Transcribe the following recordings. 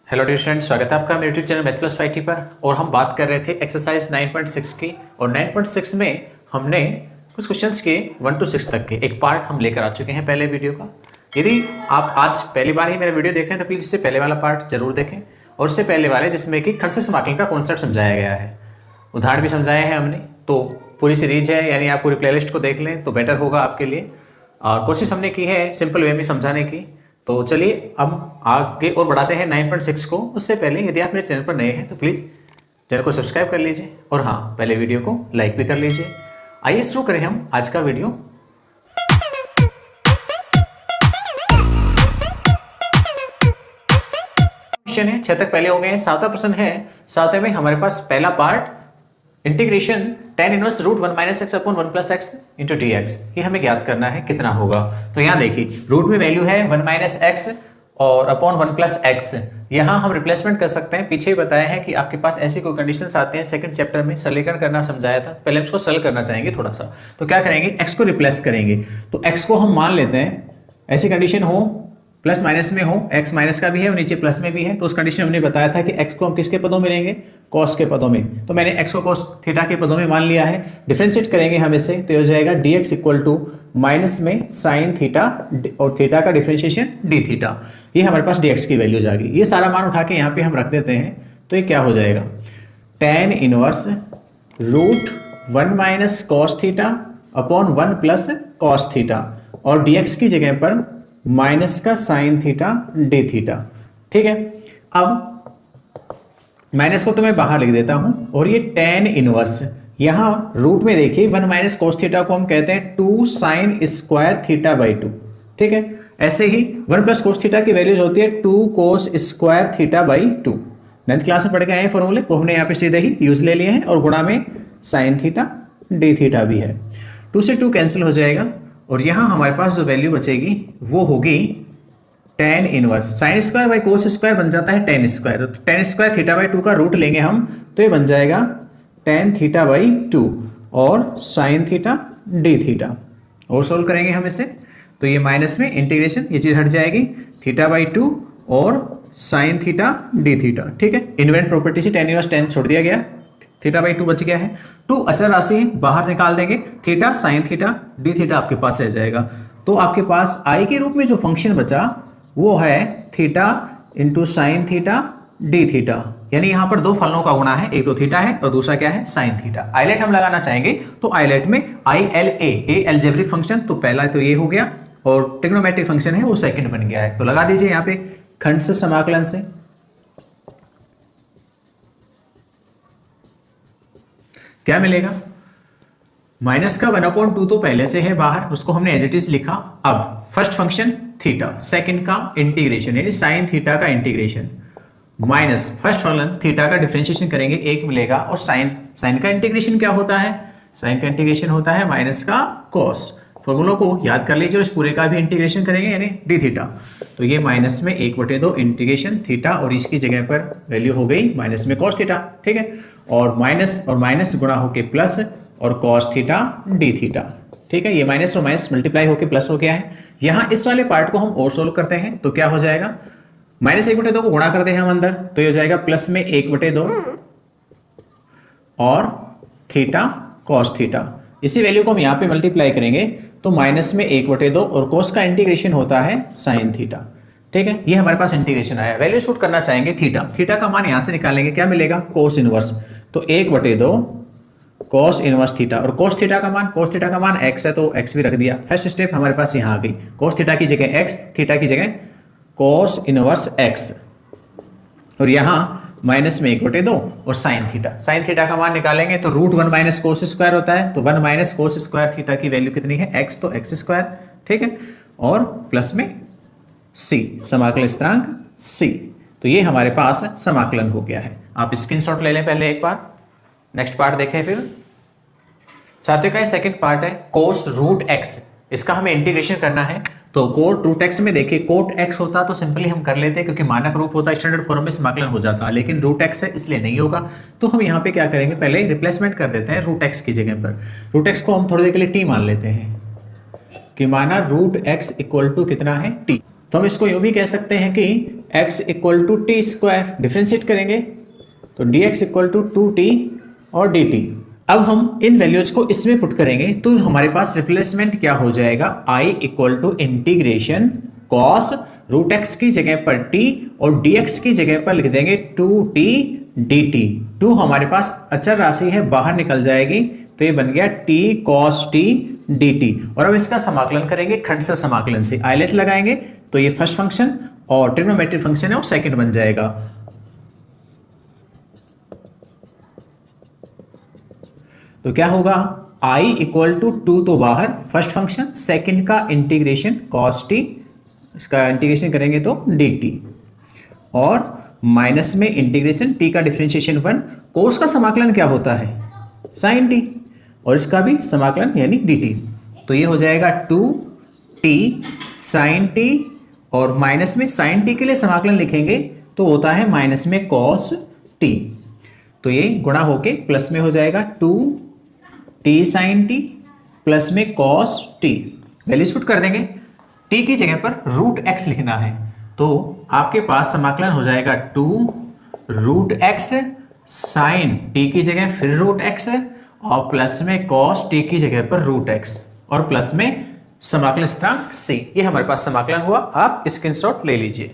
Hello dear students, स्वागत है आपका मेरे YouTube channel math plus 5T पर। और हम बात कर रहे थे एक्सरसाइज 9.6 की। और 9.6 में हमने कुछ क्वेश्चंस के 1 to 6 तक के एक पार्ट हम लेकर आ चुके हैं पहले वीडियो का। यदि आप आज पहली बार ही मेरा वीडियो देख रहे हैं तो प्लीज़ इससे पहले वाला पार्ट जरूर देखें, और उससे पहले वाले जिसमें कि खंड से समाकलन का कॉन्सेप्ट समझाया गया है, उदाहरण भी समझाए हैं हमने। तो पूरी सीरीज है, यानी आप पूरी प्लेलिस्ट को देख लें तो बेटर होगा आपके लिए। और कोशिश हमने की है सिंपल वे में समझाने की। तो चलिए अब आगे और बढ़ाते हैं 9.6 को। उससे पहले यदि आप मेरे चैनल पर नए हैं तो प्लीज़ चैनल को सब्सक्राइब कर लीजिए, और हाँ, पहले वीडियो को लाइक भी कर लीजिए। आइए शुरू करें हम आज का वीडियो। क्वेश्चन है 6 तक पहले हो गए हैं। 7वां प्रश्न है। 7वें में हमारे पास पहला part integration tan inverse root 1 minus x upon 1 plus x into d x, ये हमें ज्ञात करना है कितना होगा। तो यहाँ देखिए रूट में वैल्यू है 1 माइनस एक्स और अपॉन 1 प्लस एक्स। यहाँ हम रिप्लेसमेंट कर सकते हैं। पीछे ही बताया है कि आपके पास ऐसी कोई कंडीशंस आते हैं, सेकंड चैप्टर में सरलीकरण करना समझाया था। पहले इसको सरल करना चाहेंगे थोड़ा सा, तो क्या करेंगे, एक्स को रिप्लेस करेंगे। तो एक्स को हम मान लेते हैं, ऐसी कंडीशन हो प्लस माइनस में हो, एक्स माइनस का भी है और नीचे प्लस में भी है, तो उस कंडीशन हमने बताया था कि एक्स को हम किसके पदों में लेंगे, कॉस के पदों में। तो मैंने एक्स को कॉस थीटा के पदों में मान लिया है। डिफरेंशिएट करेंगे हम इससे, तो हो जाएगा dx इक्वल टू माइनस में साइन थीटा और थीटा का डिफरेंशिएशन डी थीटा। ये हमारे पास dx की वैल्यू जाएगी। ये सारा मान उठा के यहाँ पे हम रख देते हैं, तो ये क्या हो जाएगा, tan inverse root 1 minus cos theta upon 1 plus cos theta, और dx की जगह पर माइनस का साइन थीटा डी थीटा। ठीक है, अब माइनस को तो मैं बाहर लिख देता हूं, और ये tan इनवर्स यहां रूट में देखिए 1 माइनस कोस थीटा को हम कहते हैं 2 साइन स्क्वायर थीटा बाई 2। ठीक है, ऐसे ही 1 प्लस कोस थीटा की वैल्यूज होती है 2 cos square theta by 2। 9th class में पढ़ के आए फॉर्मूले, वो हमने यहाँ पे सीधे ही यूज ले लिए हैं, और गुणा में साइन थीटा डी थीटा भी है। 2 से 2 कैंसिल हो जाएगा, और यहां हमारे पास जो वैल्यू बचेगी वो होगी tan inverse sine square by cos square बन जाता है tan स्क्वायर। तो tan स्क्वायर थीटा बाई 2 का रूट लेंगे हम, तो ये बन जाएगा tan थीटा बाई 2 और साइन थीटा डी थीटा। और सोल्व करेंगे हम इसे, तो ये माइनस में इंटीग्रेशन ये चीज हट जाएगी, थीटा बाई 2 और साइन थीटा डी थीटा। ठीक है, इन्वेंट प्रॉपर्टी से tan इनवर्स tan छोड़ दिया गया, थीटा बाई 2 बच गया है। 2 अचर राशि है, बाहर निकाल देंगे, theta sine theta D theta आपके पास रह जाएगा। तो आपके पास आई के रूप में जो फंक्शन बचा वो है theta into sine theta D theta, यानी यहां पर दो फलनों का गुणा है, एक तो थीटा है और दूसरा क्या है, साइन थीटा। आइलेट हम लगाना चाहेंगे, तो आइलेट में I L A algebraic function, तो पहला तो ये हो गया, और ट्रिग्नोमेट्रिक फंक्शन है वो सेकंड बन गया है। तो लगा दीजिए यहाँ पे खंड से समाकलन से, क्या मिलेगा, माइनस का 1/2 तो पहले से है बाहर, उसको हमने एज इट इज लिखा। अब फर्स्ट फंक्शन थीटा, सेकंड का इंटीग्रेशन यानी साइन थीटा का integration, minus first function theta का डिफरेंशिएशन करेंगे, 1 मिलेगा। और साइन का इंटीग्रेशन क्या होता है, साइन का इंटीग्रेशन होता है माइनस का कॉस। फॉर्मूलों को याद कर लीजिए, और इस पूरे का भी इंटीग्रेशन करेंगे यानी डी थीटा। तो ये माइनस में 1/2 इंटीग्रेशन थीटा, और इसकी जगह पर वैल्यू हो गई माइनस में कॉस थीटा। ठीक है, और माइनस गुणा होके प्लस और कॉस थीटा डी थीटा। ठीक है, ये माइनस और माइनस मल्टीप्लाई होके प्लस हो गया है। यहां इस वाले पार्ट को हम और सोल्व करते हैं, तो क्या हो जाएगा, माइनस 1/2 को गुणा करते हैं हम अंदर, तो ये हो जाएगा प्लस में 1/2 और थीटा कॉस थीटा। इसी वैल्यू को हम यहां पे मल्टीप्लाई करेंगे, तो माइनस में 1/2 और कोस का इंटीग्रेशन होता है साइन थीटा। ठीक है, ये हमारे पास इंटीग्रेशन आया। वैल्यू शूट करना चाहेंगे थीटा का मान यहां से निकालेंगे, क्या मिलेगा, कोस इनवर्स, तो 1/2 कोस इनवर्स थीटा, और कोस थीटा का मान x है तो x भी रख दिया। फर्स्ट स्टेप हमारे पास यहां आ गई, कोस थीटा की जगह x, थीटा की जगह कोस इनवर्स x, और यहां माइनस में 1/2 और साइन थीटा का मान निकालेंगे, तो रूट 1 माइनस कोस स्क्वायर होता है, तो 1 माइनस कोस स्क्वायर थीटा की वैल्यू कितनी है, x, तो x स्क्वायर। ठीक है, और प्लस में c, समाकलन स्थिरांक c। तो ये हमारे पास समाकलन हो गया है। आप स्क्रीनशॉट ले लें पहले एक बार, नेक्स्ट पार्ट देखें फिर। साथियों का सेकंड पार्ट है कोस रूट एक्स, इसका हमें इंटीग्रेशन करना है। तो कोट रूट एक्स में देखिए, कोट एक्स होता तो सिंपली हम कर लेते क्योंकि मानक रूप होता, स्टैंडर्ड फॉर्म में समाकलन हो जाता, लेकिन रूट एक्स है इसलिए नहीं होगा। तो हम यहाँ पे क्या करेंगे, पहले रिप्लेसमेंट कर देते हैं रूट एक्स की जगह पर। रूट एक्स को हम थोड़ी देर के लिए टी मान लेते हैं, कि माना रूट एक्स इक्वल टू कितना है, टी। तो हम इसको यूं भी कह सकते हैं कि x equal to t square, differentiate करेंगे तो dx इक्वल टू 2t और dt। अब हम इन वैल्यूज को इसमें पुट करेंगे तो हमारे पास रिप्लेसमेंट क्या हो जाएगा, I equal to integration cos root x की जगह पर t और dx की जगह पर लिख देंगे 2t dt। 2 हमारे पास अचर राशि है, बाहर निकल जाएगी तो ये बन गया t cos t dt। और अब इसका समाकलन करेंगे खंड से समाकलन से, आइलेट लगाएंगे तो ये फर्स्ट फंक्शन और ट्रिग्नोमेट्रिक फंक्शन है वो सेकंड बन जाएगा। तो क्या होगा, I इक्वल टू 2 तो बाहर फर्स्ट फंक्शन, सेकंड का इंटीग्रेशन cos t, इसका इंटीग्रेशन करेंगे तो dt और माइनस में इंटीग्रेशन t का डिफरेंशिएशन 1, कोस का समाकलन क्या होता है sin t और इसका भी समाकलन यानी dt। तो ये हो जाएगा 2t sin t और माइनस में sin t के लिए समाकलन लिखेंगे तो होता है माइनस में cos t। तो ये गुणा होके प्लस में हो जाएगा 2t sin t प्लस में cos t। वैल्यूज पुट कर देंगे, t की जगह पर रूट x लिखना है तो आपके पास समाकलन हो जाएगा 2 रूट x साइन t की जगह फिर रूट x और प्लस में cos t की जगह पर रूट x और प्लस में समाकलन स्थिरांक c। ये हमारे पास समाकलन हुआ, आप स्क्रीनशॉट ले लीजिए।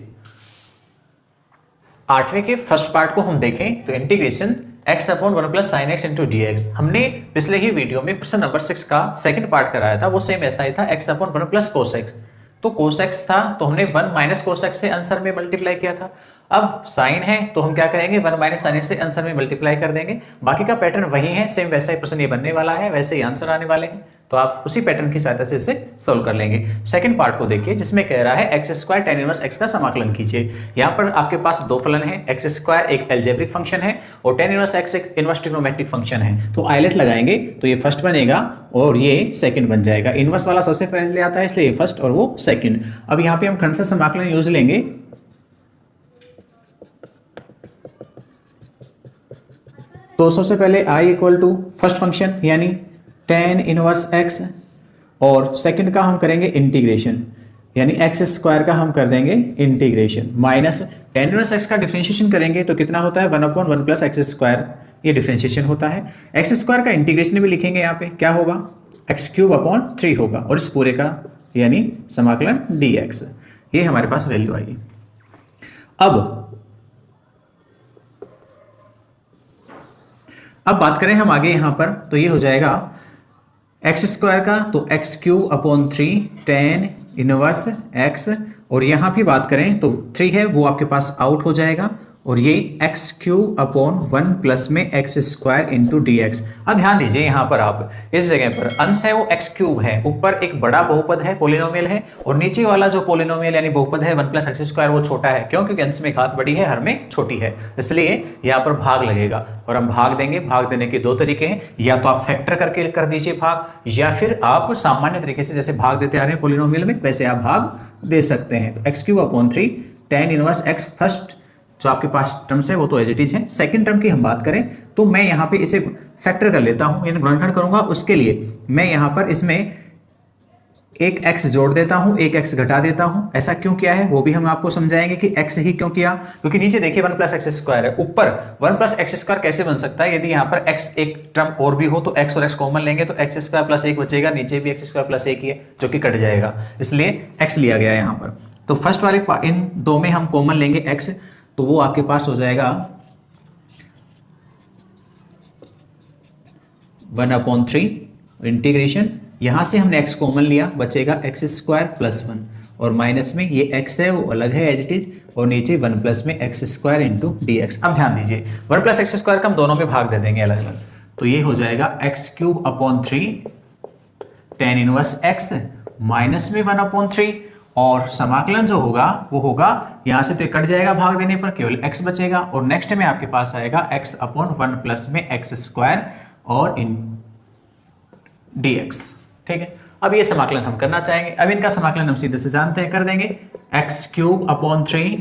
8वें के फर्स्ट पार्ट को हम देखें तो integration x upon 1 plus sine x into d x. हमने पिछले ही वीडियो में प्रश्न नंबर 6 का सेकंड पार्ट कराया था, वो सेम ऐसा ही था, x upon 1 plus cos x. तो कोस एक्स था तो हमने 1 माइनस कोस एक्स से आंसर में मल्टीप्लाई किया था। अब साइन है तो हम क्या करेंगे, 1 माइनस साइन एक्स से आंसर में मल्टीप्लाई कर देंगे। बाकी का पैटर्न वही है, सेम वैसा ही प्रश्न ये बनने वाला है, वैसे ही आंसर आने वाले हैं। तो आप उसी पैटर्न की सहायता से इसे सोल्व कर लेंगे। सेकंड पार्ट को देखिए जिसमें कह रहा है x square tan inverse x का समाकलन कीजिए। यहाँ पर आपके पास दो फलन है, एक्स स्क्वायर एक अलजेब्रिक फंक्शन है और tan इनवर्स x एक इनवर्स ट्रिग्नोमेट्रिक फंक्शन है। तो आइलेट लगाएंगे तो ये फर्स्ट बनेगा और ये सेकंड बन जाएगा। इनवर्स वाला सबसे पहले आता है इसलिए ये फर्स्ट और वो सेकंड। अब यहाँ पे हम खंड से समाकलन यूज लेंगे तो सबसे पहले I equal to first function यानी tan इनवर्स x और सेकंड का हम करेंगे इंटीग्रेशन यानी एक्स स्क्वायर का हम कर देंगे integration minus tan inverse x का डिफरेंशिएशन करेंगे तो कितना होता है 1/1 प्लस एक्स स्क्वायर, ये डिफरेंशिएशन होता है। एक्स स्क्वायर का इंटीग्रेशन भी लिखेंगे, यहाँ पे क्या होगा x³/3 होगा और इस पूरे का यानी समाकलन dx। ये हमारे पास वैल्यू आई। अब बात करें हम आगे यहां पर तो ये हो जाएगा एक्स स्क्वायर का तो x³/3 tan इनवर्स x और यहां भी बात करें तो 3 है वो आपके पास आउट हो जाएगा और ये x³/1 प्लस में x square into d x. अब ध्यान दीजिए यहाँ पर आप इस जगह पर अंश है वो x³ है, ऊपर एक बड़ा बहुपद है पोलिनोमियल है और नीचे वाला जो पोलिनोमियल यानी बहुपद है 1 प्लस एक्स स्क्वायर वो छोटा है। क्यों? क्योंकि अंश में घात बड़ी है हर में छोटी है, इसलिए यहाँ पर भाग लगेगा और हम भाग देंगे। भाग देने के दो तरीके हैं, या तो आप फैक्टर करके कर दीजिए भाग या फिर आप सामान्य तरीके से जैसे भाग देते आ रहे हैं पोलिनोमियल में वैसे आप भाग दे सकते हैं। तो x³/3 tan inverse x first जो आपके पास टर्म्स है वो तो एज इट इज है। सेकंड टर्म की हम बात करें तो मैं यहाँ पे इसे फैक्टर कर लेता हूँ यानी गुणनखंड करूंगा। उसके लिए मैं यहाँ पर इसमें एक x जोड़ देता हूँ, एक x घटा देता हूँ। ऐसा क्यों किया है वो भी हम आपको समझाएंगे कि x ही क्यों किया, क्योंकि नीचे देखिए 1 प्लस एक्स स्क्वायर है, ऊपर 1 प्लस एक्स स्क्वायर कैसे बन सकता है। यदि यहाँ पर x एक टर्म और भी हो तो x और x कॉमन लेंगे तो एक्स स्क्वायर प्लस 1 बचेगा, नीचे भी एक्स स्क्वायर प्लस 1 ही है जो कि कट जाएगा, इसलिए x लिया गया है यहाँ पर। तो फर्स्ट वाले इन दो में हम कॉमन लेंगे x, तो वो आपके पास हो जाएगा 1/3 इंटीग्रेशन, यहां से हमने x कॉमन लिया बचेगा x² + 1 और माइनस में ये x है वो अलग है एज इट इज और नीचे 1 प्लस में x² इंटू dx। अब ध्यान दीजिए 1 प्लस एक्स स्क्वायर का हम दोनों में भाग दे देंगे अलग अलग, तो ये हो जाएगा x³/3 tan inverse x minus में 1/3 और समाकलन जो होगा वो होगा यहां से तो कट जाएगा भाग देने पर, केवल x बचेगा और नेक्स्ट में आपके पास आएगा x/1 प्लस में x² और इन dx। ठीक है, अब ये समाकलन हम करना चाहेंगे। अब इनका समाकलन हम सीधे से जानते हैं, कर देंगे x³/3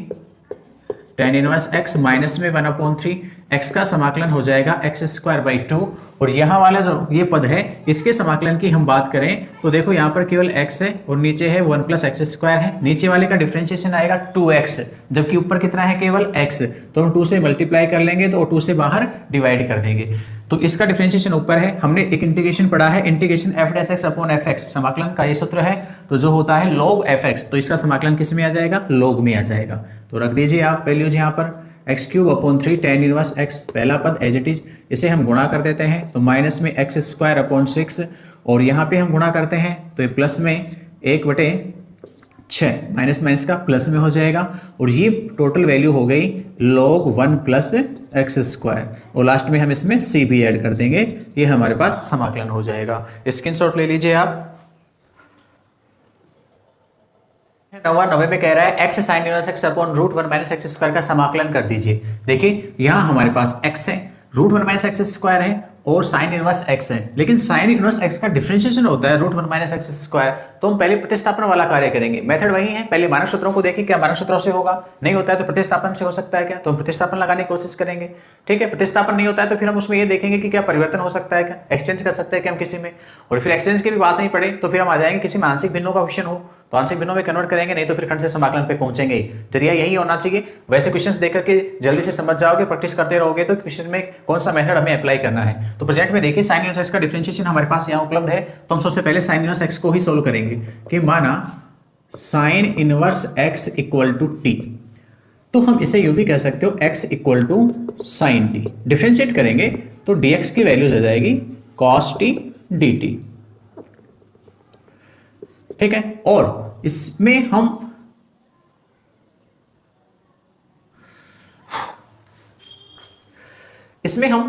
tan inverse x minus में 1/3 x का समाकलन हो जाएगा एक्स स्क्वायर बाई 2, और यहाँ वाला जो ये पद है इसके समाकलन की हम बात करें तो देखो यहाँ पर केवल x है और नीचे है 1 प्लस एक्स स्क्वायर है, नीचे वाले का डिफरेंशिएशन आएगा 2x, जबकि ऊपर कितना है केवल x, तो हम 2 से मल्टीप्लाई कर लेंगे तो 2 से बाहर डिवाइड कर देंगे, तो इसका डिफरेंशिएशन ऊपर है। हमने एक इंटीग्रेशन पढ़ा है, integration f dash x upon fx, समाकलन का ये सूत्र है, तो जो होता है log fx, तो इसका समाकलन किस में आ जाएगा, log में आ जाएगा। तो रख दीजिए आप वैल्यूज यहाँ पर, x cube upon 3 tan inverse x, पहला पद एज इट इज, इसे हम गुणा कर देते हैं तो माइनस में एक्स स्क्वायर अपॉन 6, और यहाँ पे हम गुणा करते हैं तो ये प्लस में 1/6, माइनस माइनस का प्लस में हो जाएगा, और ये टोटल वैल्यू हो गई log 1 प्लस एक्स स्क्वायर, और लास्ट में हम इसमें c भी ऐड कर देंगे, ये हमारे पास समाकलन हो जाएगा। स्क्रीनशॉट ले लीजिए आप। 90 में कह रहा है x sine inverse x upon root 1 minus x square का समाकलन कर दीजिए। देखिए यहाँ हमारे पास x है, रूट 1 माइनस एक्स स्क्वायर है और साइन इनवर्स x है, लेकिन साइन इनवर्स x का डिफरेंशिएशन होता है रूट 1 माइनस एक्स स्क्वायर, तो हम पहले प्रतिस्थापन वाला कार्य करेंगे। मेथड वही है, पहले मानक सूत्रों को देखिए क्या मानक सूत्रों से होगा, नहीं होता है तो प्रतिस्थापन से हो सकता है क्या, तो हम प्रतिस्थापन लगाने की कोशिश करेंगे। ठीक है, प्रतिस्थापन नहीं होता है तो फिर हम उसमें ये देखेंगे कि क्या परिवर्तन हो सकता है, क्या एक्सचेंज कर सकते हैं क्या हम किसी में, और फिर एक्सचेंज की भी बात नहीं पड़े तो फिर हम आ जाएंगे किसी में आंशिक भिन्नों का क्वेश्चन हो तो आंशिक भिन्नों में कन्वर्ट करेंगे, नहीं तो फिर खंड से समाकलन पे पहुंचेंगे। जरिया यही होना चाहिए। वैसे क्वेश्चंस देख करके जल्दी से समझ जाओगे, प्रैक्टिस करते रहोगे तो क्वेश्चन में कौन सा मेथड हमें अप्लाई करना है। तो प्रेजेंट में देखिए साइन इनवर्स एक्स का डिफरेंशिएशन हमारे पास यहाँ उपलब्ध है, तो हम सबसे पहले साइन इनवर्स एक्स को ही सोल्व करेंगे कि माना sine inverse x equal to t, तो हम इसे यूं भी कह सकते हो x equal to sine t. Differentiate करेंगे तो dx की वैल्यूज आ जाएगी cos t dt। ठीक है, और इसमें हम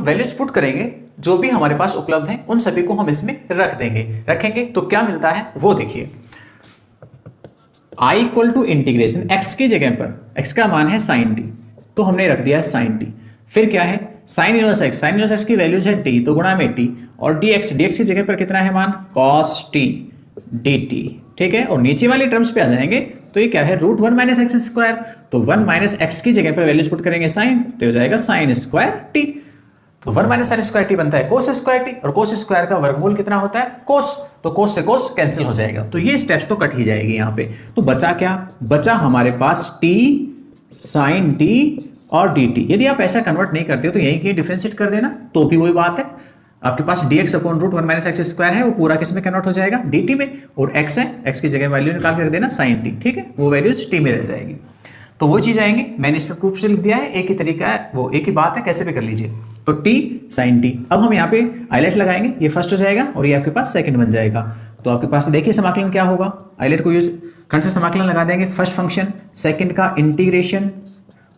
वैल्यूज पुट करेंगे, जो भी हमारे पास उपलब्ध हैं उन सभी को हम इसमें रखेंगे तो क्या मिलता है वो देखिए। i equal to integration x की जगह पर x का मान है साइन टी, तो हमने रख दिया है साइन टी। फिर क्या है sign inverse x, sign inverse x की वैल्यूज है t, तो गुणा में t, और dx की जगह पर कितना है मान cos t dt। ठीक है, और नीचे वाली टर्म्स पे आ जाएंगे तो ये क्या है रूट 1 माइनस एक्स स्क्वायर, तो 1 माइनस एक्स की जगह पर वैल्यूज पुट करेंगे साइन, तो हो जाएगा साइन स्क्वायर टी, तो 1 माइनस साइन स्क्वायर टी बनता है कोस स्क्वायर टी, और कोस स्क्वायर का वर्गमूल कितना होता है कोस, तो कोस से कोस कैंसिल हो जाएगा, तो ये स्टेप्स तो कट ही जाएगी यहाँ पे। तो बचा क्या, बचा हमारे पास टी साइन टी और डी टी। यदि आप ऐसा कन्वर्ट नहीं करते हो तो यही की डिफरेंशिएट कर देना, तो भी वही बात है, आपके पास dx upon root 1 minus x square है, वो पूरा किस में कन्वर्ट हो जाएगा dt में, और x है, x की जगह वैल्यू निकाल कर देना sin t। ठीक है, वो वैल्यूज t में रह जाएगी, तो वो चीज आएंगे। मैंने इस रूप से लिख दिया है, एक ही तरीका है, वो एक ही बात है, कैसे भी कर लीजिए। तो t sin t, अब हम यहाँ पे आइलेट लगाएंगे, ये फर्स्ट हो जाएगा और ये आपके पास सेकंड बन जाएगा। तो आपके पास देखिए समाकलन क्या होगा, आइलेट को यूज खंड से समाकलन लगा देंगे, फर्स्ट फंक्शन सेकंड का इंटीग्रेशन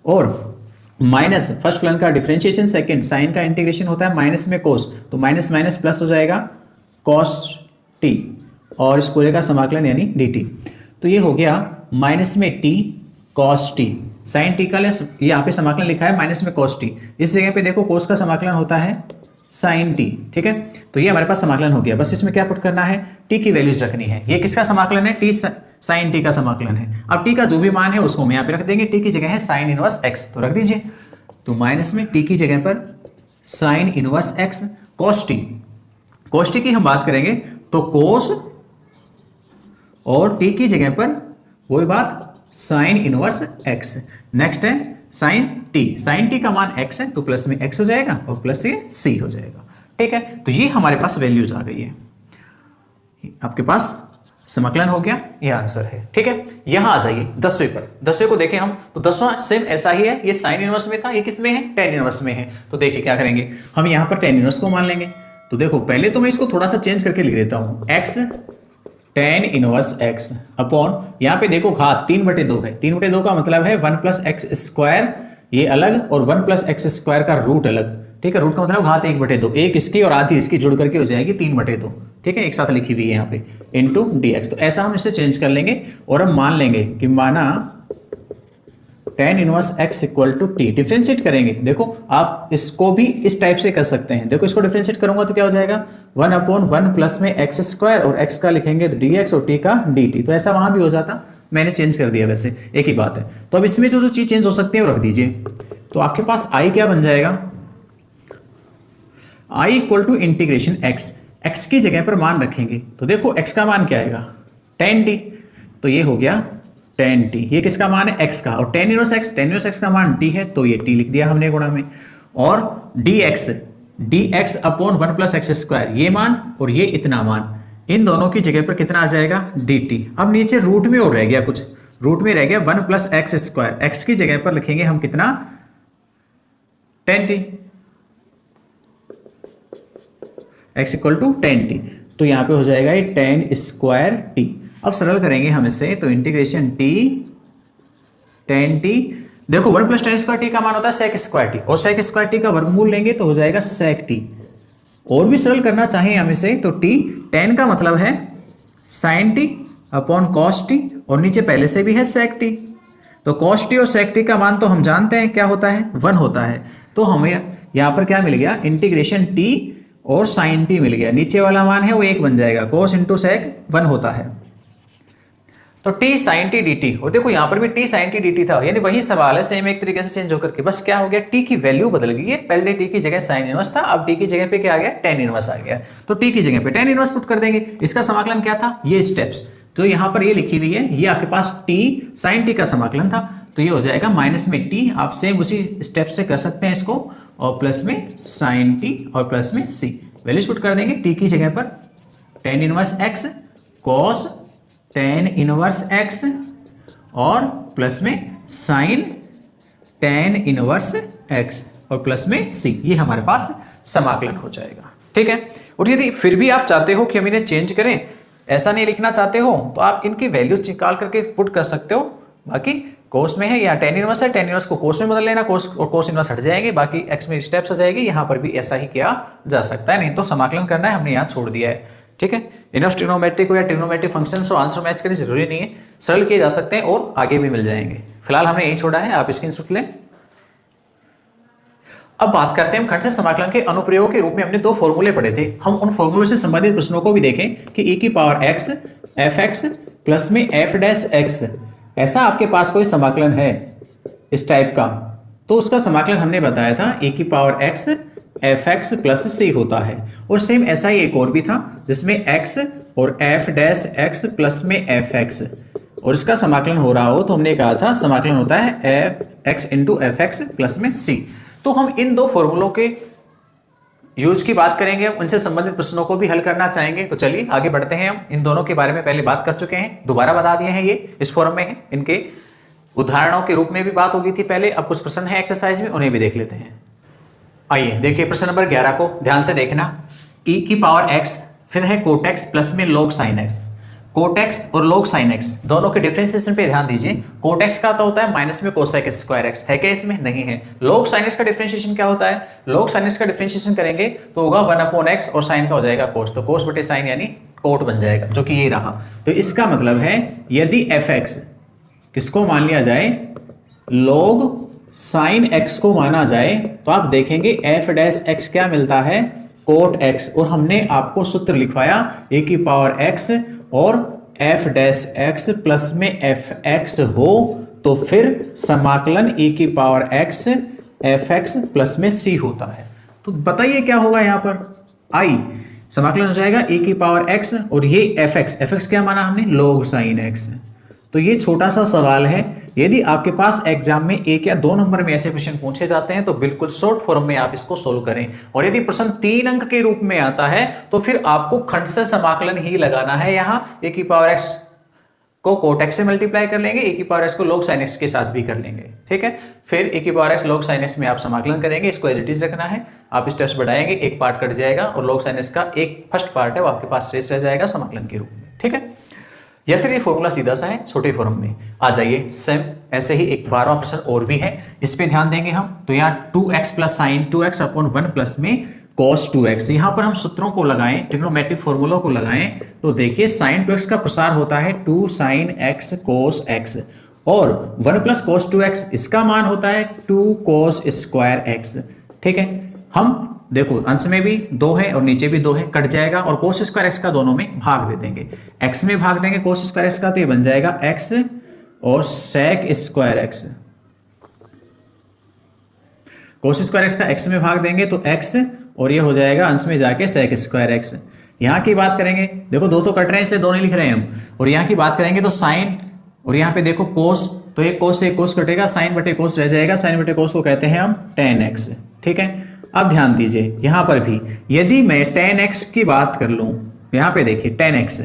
और माइनस फर्स्ट फलन का डिफरेंशिएशन, सेकंड साइन का इंटीग्रेशन होता है माइनस में कोस, तो माइनस माइनस प्लस हो जाएगा cos t, और इस पूरे का समाकलन यानी dt। तो ये हो गया माइनस में t cos t, sine t का ये यहाँ पे समाकलन लिखा है माइनस में cos t, इस जगह पे देखो cos का समाकलन होता है साइन t। ठीक है, तो ये हमारे पास समाकलन हो गया, बस इसमें क्या पुट करना है t की वैल्यूज रखनी है। ये किसका समाकलन है, t साइन t का समाकलन है। अब t का जो भी मान है उसको हम यहाँ पे रख देंगे, t की जगह है साइन इनवर्स x, तो रख दीजिए, तो माइनस में t की जगह पर sign inverse x cos t की हम बात करेंगे तो cos, और t की जगह पर वही बात साइन इनवर्स x। नेक्स्ट है साइन t का मान x है तो प्लस में x हो जाएगा और प्लस से c हो जाएगा। ठीक है, तो ये हमारे पास वैल्यूज आ गई है, आपके पास समाकलन हो गया, ये आंसर है। ठीक है, यहां आ जाइए 10वें पर। 10वें को देखें हम तो 10वां सेम ऐसा ही है, ये साइन इनवर्स में था, ये किस में है टेन इनवर्स में है। तो देखिए क्या करेंगे, हम यहां पर टेन इनवर्स को मान लेंगे। तो देखो पहले तो मैं इसको थोड़ा सा चेंज करके लिख देता हूं, x ten inverse x upon, यहाँ पे देखो घात 3/2 है, 3/2 का मतलब है 1 प्लस एक्स स्क्वायर ये अलग और 1 प्लस एक्स स्क्वायर का रूट अलग। ठीक है, रूट का मतलब घात 1/2, एक इसकी और आधी इसकी जुड़ करके हो जाएगी 3/2। ठीक है, एक साथ लिखी हुई है यहाँ पे इंटू dx। तो ऐसा हम इसे चेंज कर लेंगे और हम मान लेंगे कि माना tan inverse x equal to t, differentiate करेंगे। देखो आप इसको भी इस टाइप से कर सकते हैं, देखो इसको डिफरेंशिएट करूंगा तो क्या हो जाएगा 1/1 प्लस में एक्स स्क्वायर और x का लिखेंगे dx और t का dt। तो ऐसा वहां भी हो जाता, मैंने चेंज कर दिया, वैसे एक ही बात है। तो अब इसमें जो चीज चेंज हो सकती है वो रख दीजिए। तो आपके पास i क्या बन जाएगा I equal to integration x, x की जगह पर मान रखेंगे तो देखो एक्स का मान क्या आएगा, टेन टी, तो ये हो गया टेन टी, ये किसका मान है, एक्स का, और टेन इनवर्स एक्स का मान टी है तो ये टी लिख दिया हमने गुणा में, और D x upon one plus x square, ये मान और ये इतना मान, इन दोनों की जगह पर कितना आ जाएगा, डी टी। अब नीचे रूट में और रह गया कुछ, रूट में रह गया one plus x square, x की जगह पर लिखेंगे हम कितना, tan t, x equal to tan t, तो यहां पे हो जाएगा ये टेन स्क्वायर टी। अब सरल करेंगे हम इसे, तो इंटीग्रेशन टी टेन टी, देखो one plus ten square T का मान होता है सेक स्क्वायर टी, और सेक स्क्वायर टी का वर्गमूल लेंगे तो हो जाएगा सेक टी। और भी सरल करना चाहें हम इसे तो टी, टेन का मतलब है sine t upon cos t, और नीचे पहले से भी है सेक टी, तो कॉस टी और सेक टी का मान तो हम जानते हैं क्या होता है, वन होता है, तो हमें यहां पर क्या मिल गया, इंटीग्रेशन टी और साइन टी मिल गया, नीचे वाला मान है वो एक बन जाएगा, कॉस इंटू सेक वन होता है, तो t sine t d t, और देखो यहां पर भी t sine t d t था, यानी वही सवाल है सेम एक तरीके से चेंज होकर के, बस क्या हो गया, टी की वैल्यू बदल गई है, पहले टी की जगह साइन इनवर्स था, अब टी की जगह पे क्या आ गया, टेन इनवर्स आ गया, तो टी की जगह पे टेन इनवर्स पुट कर देंगे। इसका समाकलन क्या था, ये स्टेप्स जो यहां पर ये लिखी हुई है, ये आपके पास टी साइन टी का समाकलन था, तो ये हो जाएगा माइनस में टी, आप सेम उसी स्टेप से कर सकते हैं इसको, और प्लस में साइन टी और प्लस में सी, वैल्यूज पुट कर देंगे, टी की जगह पर tan inverse x cos tan inverse x और प्लस में साइन टेन इनवर्स एक्स और प्लस में सी, ये हमारे पास समाकलन हो जाएगा, ठीक है। और यदि फिर भी आप चाहते हो कि हम इन्हें चेंज करें, ऐसा नहीं लिखना चाहते हो, तो आप इनकी वैल्यूज निकाल करके पुट कर सकते हो, बाकी कोस में है या टेन इनवर्स है, टेन इनवर्स को कोस में बदल लेना, कोस और कोस इनवर्स हट जाएंगे, बाकी एक्स में स्टेप्स आ जाएगी, यहां पर भी ऐसा ही किया जा सकता है, नहीं तो समाकलन करना है, हमने यहाँ छोड़ दिया है, ठीक है। इनवर्स ट्रिग्नोमेट्रिक को या ट्रिग्नोमेट्रिक फंक्शंस को आंसर मैच करनी जरूरी नहीं है, सरल किए जा सकते हैं और आगे भी मिल जाएंगे, फिलहाल हमने यही छोड़ा है, आप स्क्रीनशॉट लें। अब बात करते हैं हम खंड से समाकलन के अनुप्रयोग के रूप में हमने दो फॉर्मूले पढ़े थे, हम उन फॉर्मूलों से संबंधित प्रश्नों को भी देखें कि e की पावर x एफ एक्स प्लस में एफ डैश एक्स, ऐसा आपके पास कोई समाकलन है इस टाइप का, तो उसका समाकलन हमने बताया था e की पावर x f x plus c होता है, और सेम ऐसा ही एक और भी था जिसमें x और एफ डैश एक्स प्लस में एफ एक्स, और इसका समाकलन हो रहा हो तो हमने कहा था समाकलन होता है F x into F x plus में सी। तो हम इन दो फॉर्मूलों के यूज की बात करेंगे, उनसे संबंधित प्रश्नों को भी हल करना चाहेंगे, तो चलिए आगे बढ़ते हैं। हम इन दोनों के बारे में पहले बात कर चुके हैं, दोबारा बता दिए हैं, ये इस फॉर्म में है, इनके उदाहरणों के रूप में भी बात हो गई थी पहले, अब कुछ प्रश्न है एक्सरसाइज में, उन्हें भी देख लेते हैं। आइए देखिए प्रश्न नंबर 11 को ध्यान से देखना, e की पावर x फिर है कोट x प्लस में log sin x, cot x और log sin x दोनों के डिफरेंशिएशन पे ध्यान दीजिए, कोट x का तो होता है माइनस में कोसेक स्क्वायर x, है क्या इसमें, नहीं है। log sin x का डिफरेंशिएशन क्या होता है, log sin x का डिफरेंशिएशन करेंगे तो होगा 1/x और sin का हो जाएगा cos, तो cos बटे sin यानी कोट बन जाएगा, जो कि ये रहा। तो इसका मतलब है यदि fx किसको मान लिया जाए, log sin x को माना जाए, तो आप देखेंगे f डैश x क्या मिलता है, कोट x, और हमने आपको सूत्र लिखवाया a की पावर x और f डैश x प्लस में एफ एक्स हो तो फिर समाकलन e की पावर x एफ एक्स प्लस में c होता है। तो बताइए क्या होगा यहाँ पर, i समाकलन हो जाएगा e की पावर x और ये एफ एक्स क्या माना हमने, log sin x। तो ये छोटा सा सवाल है, यदि आपके पास एग्जाम में 1 या 2 नंबर में ऐसे क्वेश्चन पूछे जाते हैं तो बिल्कुल शॉर्ट फॉर्म में आप इसको सोल्व करें, और यदि प्रश्न 3 अंक के रूप में आता है तो फिर आपको खंड से समाकलन ही लगाना है। यहाँ a की पावर x को कोट x से मल्टीप्लाई कर लेंगे, a की पावर x को log sin x के साथ भी कर लेंगे, ठीक है। फिर a की पावर x log sin x में आप समाकलन करेंगे, इसको एज इट इज रखना है, आप स्टेप्स बढ़ाएंगे, एक पार्ट कट जाएगा और log sin x का एक फर्स्ट पार्ट है वो आपके पास शेष रह जाएगा समाकलन के रूप में, ठीक है। या फिर ये फॉर्मूला सीधा सा है, छोटे फॉर्म में आ जाइए। सेम ऐसे ही एक 12वां प्रश्न और भी है, इस पे ध्यान देंगे हम। तो यहाँ 2x plus sign 2x upon 1 plus में cos 2x, यहाँ पर हम सूत्रों को लगाएं, ट्रिग्नोमेट्रिक फॉर्मूलों को लगाएं, तो देखिए साइन 2x का प्रसार होता है 2 sin x cos x, और 1 प्लस cos 2x इसका मान होता है 2 cos स्क्वायर x, ठीक है। हम देखो अंश में भी 2 है और नीचे भी 2 है, कट जाएगा, और cos स्क्वायर x का दोनों में भाग दे देंगे, x में भाग देंगे cos स्क्वायर x का, तो ये बन जाएगा x और sec square x, cos square x का x में भाग देंगे तो x और ये हो जाएगा अंश में जाके सेक स्क्वायर एक्स। यहाँ की बात करेंगे, देखो दो तो कट रहे हैं इसलिए दोनों लिख रहे हैं हम, और यहाँ की बात करेंगे तो साइन, और यहाँ पे देखो कोस, तो एक कोस से एक कोस कटेगा, साइन बटे कोस रह जाएगा, साइन बटे कोस को कहते हैं हम tan x। ठीक है, अब ध्यान दीजिए यहाँ पर भी यदि मैं tan x की बात कर लूं, यहाँ पे देखिए tan x,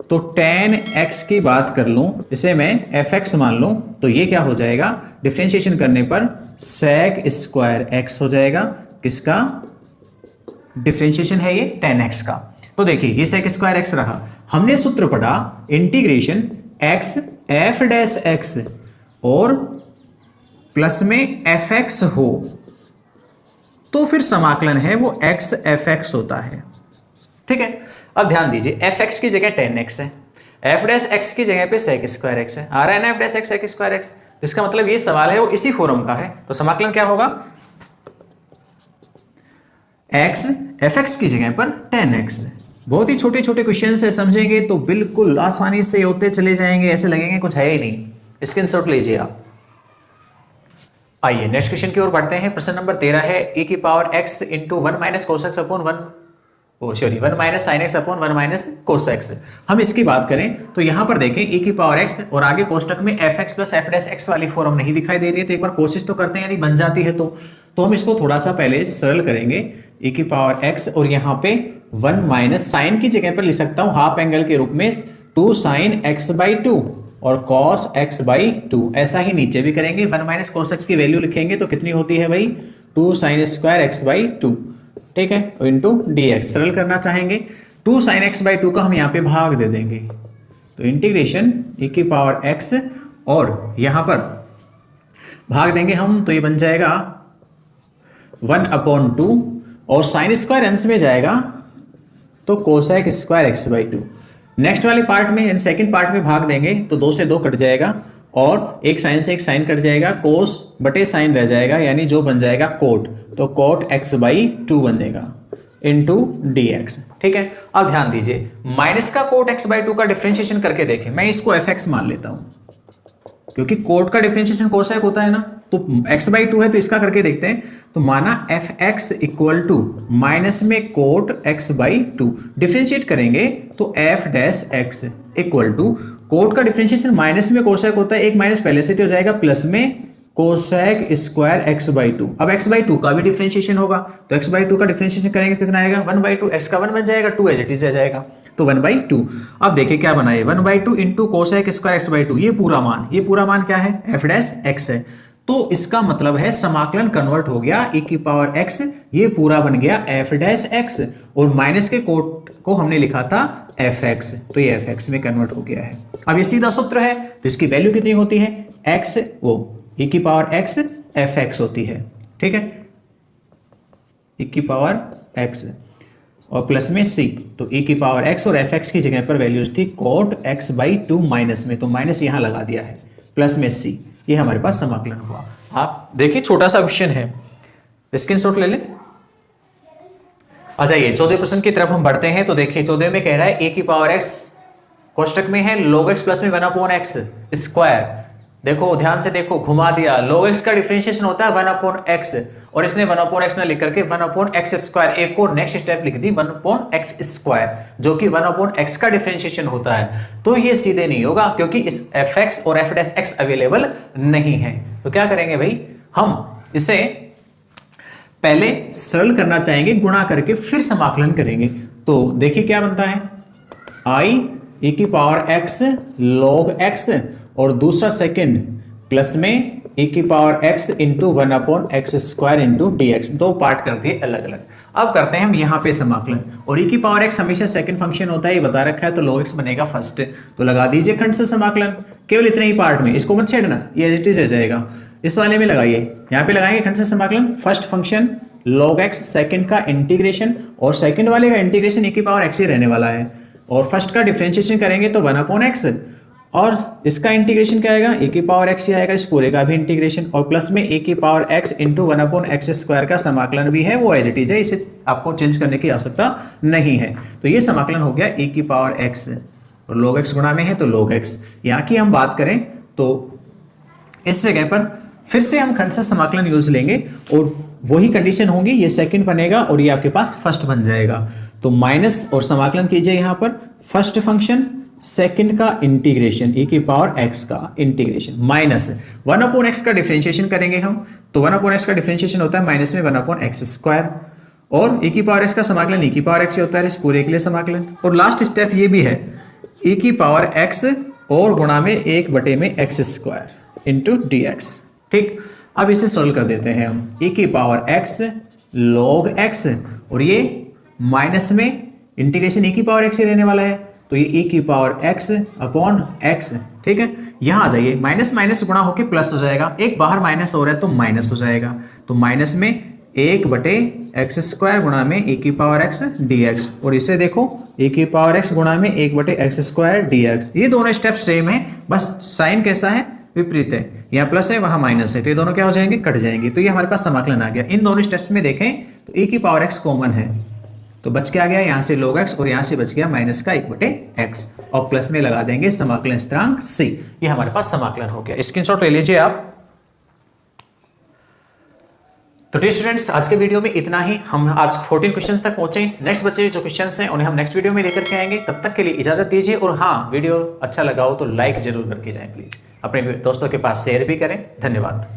तो tan x की बात कर लूं, इसे मैं fx मान लूं, तो ये क्या हो जाएगा, डिफरेंशिएशन करने पर sec स्क्वायर x हो जाएगा। किसका डिफरेंशिएशन है ये, tan x का। तो देखिए ये sec स्क्वायर x रहा। हमने सूत्र पढ़ा integration x f dash x और प्लस में fx हो तो फिर समाकलन है वो x fx होता है। ठीक है, अब ध्यान दीजिए fx की जगह tan x है, f डैश x की जगह पे sec स्क्वायर x है, आ रहा है ना f dash x sec square x। इसका मतलब ये सवाल है वो इसी फॉर्म का है, तो समाकलन क्या होगा, x fx की जगह पर tan x। बहुत ही छोटे छोटे क्वेश्चन है, समझेंगे तो बिल्कुल आसानी से होते चले जाएंगे, ऐसे लगेंगे कुछ है ही नहीं। स्क्रीनशॉट लीजिए आप। आइए नेक्स्ट क्वेश्चन की ओर बढ़ते हैं। प्रश्न नंबर 13 है e की पावर x into 1 minus cos x upon 1 minus sine x upon 1 minus cos x. हम इसकी बात करें तो यहां पर देखें e की पावर x और आगे कोष्टक में fx plus f dash x वाली फॉर्म नहीं दिखाई दे रही है, तो एक बार कोशिश तो करते हैं, यदि बन जाती है तो हम इसको थोड़ा सा पहले सरल करेंगे। e की पावर x और यहाँ पे 1 माइनस साइन की जगह पर लिख सकता हूं हाफ एंगल के रूप में 2 साइन x बाई 2 और cos x बाई 2। ऐसा ही नीचे भी करेंगे, 1 माइनस कोस x की वैल्यू लिखेंगे तो कितनी होती है भाई, 2 साइन स्क्वायर x बाई 2। ठीक है, इंटू dx। सरल करना चाहेंगे 2 साइन x बाई 2 का हम यहाँ पे भाग दे देंगे, तो इंटीग्रेशन e की पावर x और यहाँ पर भाग देंगे हम, तो ये बन जाएगा 1/2 और साइन स्क्वायर अंश में जाएगा तो cosec square x by 2। Next वाले पार्ट में, सेकंड पार्ट में भाग देंगे तो 2 से 2 कट जाएगा और एक साइन से एक साइन कट जाएगा, कोस बटे साइन रह जाएगा, यानी जो बन जाएगा कोट, तो कोट x बाई 2 बनेगा इंटू dx। ठीक है, अब ध्यान दीजिए माइनस का कोट x बाई 2 का डिफरेंशिएशन करके देखें। मैं इसको fx मान लेता हूं क्योंकि कोट का डिफरेंशिएशन कोसेक होता है ना, तो x बाई 2 है तो इसका करके देखते हैं। तो माना fx इक्वल टू माइनस में कोट x बाई 2, डिफरेंशिएट करेंगे तो f dash x equal to cot का डिफरेंशिएशन माइनस में कोसेक होता है, एक माइनस पहले से हो जाएगा प्लस में कोसेक स्क्वायर x बाई 2। अब x बाई 2 का भी डिफरेंशिएशन होगा, तो x बाई 2 का डिफरेंशिएशन करेंगे कितना आएगा, 1/2, x का 1 बन जाएगा, 2 एज इट इज रह जाएगा, तो 1/2। अब देखिए क्या बनाए, 1/2 into cosec square x by 2, ये पूरा मान क्या है, f डैश x है। तो इसका मतलब है समाकलन कन्वर्ट हो गया e की पावर x, ये पूरा बन गया f डैश x और माइनस के कोट को हमने लिखा था fx, तो ये fx में कन्वर्ट हो गया है। अब ये सीधा सूत्र है, तो इसकी वैल्यू कितनी होती है, x वो e की पावर x fx होती है। ठीक है, e की पावर x और प्लस में c, तो e की पावर x और fx की जगह पर वैल्यूज थी कोट x बाई 2 माइनस में, तो माइनस यहां लगा दिया है, प्लस में c, ये हमारे पास समाकलन हुआ। आप देखिए छोटा सा क्वेश्चन है, स्क्रीनशॉट ले लें। आ जाइए 14 प्रश्न की तरफ हम बढ़ते हैं। तो देखिए 14 में कह रहा है a की पावर x कोष्टक में है log x प्लस में 1/x स्क्वायर। देखो ध्यान से देखो, घुमा दिया, log x का डिफरेंशिएशन होता है 1/x और इसने 1/x ना लिख करके 1/x स्क्वायर, एक और नेक्स्ट स्टेप लिख दी 1/x स्क्वायर, जो कि 1/x का डिफरेंशिएशन होता है। तो ये सीधे नहीं होगा क्योंकि इस fx और f डैश x अवेलेबल नहीं है। तो क्या करेंगे भाई, हम इसे पहले सरल करना चाहेंगे, गुणा करके फिर समाकलन करेंगे। तो देखिए क्या बनता है, i e की पावर x log x और दूसरा सेकंड प्लस में e की पावर x into 1/x square into dx, दो पार्ट कर दिए अलग अलग। अब करते हैं हम यहाँ पे समाकलन, और e की पावर x हमेशा सेकंड फंक्शन होता है, ये बता रखा है, तो log x बनेगा फर्स्ट। तो लगा दीजिए खंड से समाकलन, केवल इतने ही पार्ट में, इसको मत छेड़ना, ये एज इट इज रह जाएगा। इस वाले में लगाइए, यहाँ पे लगाएंगे खंड से समाकलन, first function log x, second का इंटीग्रेशन, और सेकंड वाले का इंटीग्रेशन e की पावर x ही रहने वाला है, और फर्स्ट का डिफरेंशिएशन करेंगे तो 1/x, और इसका इंटीग्रेशन क्या आएगा, e की पावर x ही आएगा, इस पूरे का भी इंटीग्रेशन, और प्लस में e की पावर x इंटू 1/x स्क्वायर का समाकलन भी है, वो एज इट इज है, इसे आपको चेंज करने की आवश्यकता नहीं है। तो ये समाकलन हो गया e की पावर x, और log x गुणा में है तो log x। यहाँ की हम बात करें तो इस जगह पर फिर से हम खंड से समाकलन यूज लेंगे और वही कंडीशन होगी, ये सेकंड बनेगा और ये आपके पास फर्स्ट बन जाएगा। तो माइनस और समाकलन कीजिए यहां पर फर्स्ट फंक्शन सेकंड का इंटीग्रेशन e की पावर x का इंटीग्रेशन माइनस 1/x का डिफरेंशिएशन करेंगे हम। तो 1/x का डिफरेंशिएशन होता है माइनस में 1/x स्क्वायर और e की पावर x का समाकलन e की पावर x होता है इस पूरे के लिए समाकलन। और लास्ट स्टेप ये भी है e की पावर x और गुणा में 1/x स्क्वायर इंटू dx। ठीक, अब इसे सोल्व कर देते हैं हम। e की पावर x log x और ये माइनस में इंटीग्रेशन e की पावर x ही रहने वाला है, तो ये e की पावर x अपॉन x। ठीक है, यहां आ जाइए, माइनस माइनस गुणा होके प्लस हो जाएगा, एक बाहर माइनस हो रहा है तो माइनस हो जाएगा। तो माइनस में 1/x स्क्वायर गुणा में e की पावर x dx और इसे देखो e की पावर x गुणा में 1/x स्क्वायर dx। ये दोनों स्टेप सेम है, बस साइन कैसा है, विपरीत है, यहाँ प्लस है वहां माइनस है, तो ये दोनों क्या हो जाएंगे, कट जाएंगे। तो ये हमारे पास समाकलन आ गया। इन दोनों स्टेप्स में देखें तो e की पावर x कॉमन है, तो बच के आ गया यहाँ से log x और यहाँ से बच गया माइनस का 1/x और प्लस में लगा देंगे समाकलन स्थिरांक c। ये हमारे पास समाकलन हो गया, स्क्रीनशॉट ले लीजिए आप। तो डियर स्टूडेंट्स, आज के वीडियो में इतना ही। हम आज 14 क्वेश्चंस तक पहुंचे। नेक्स्ट बचे जो क्वेश्चंस हैं उन्हें हम नेक्स्ट वीडियो में लेकर के आएंगे। तब तक के लिए इजाजत दीजिए और हाँ, वीडियो अच्छा लगा हो तो लाइक जरूर करके जाएं प्लीज। अपने दोस्तों के पास शेयर भी करें। धन्यवाद।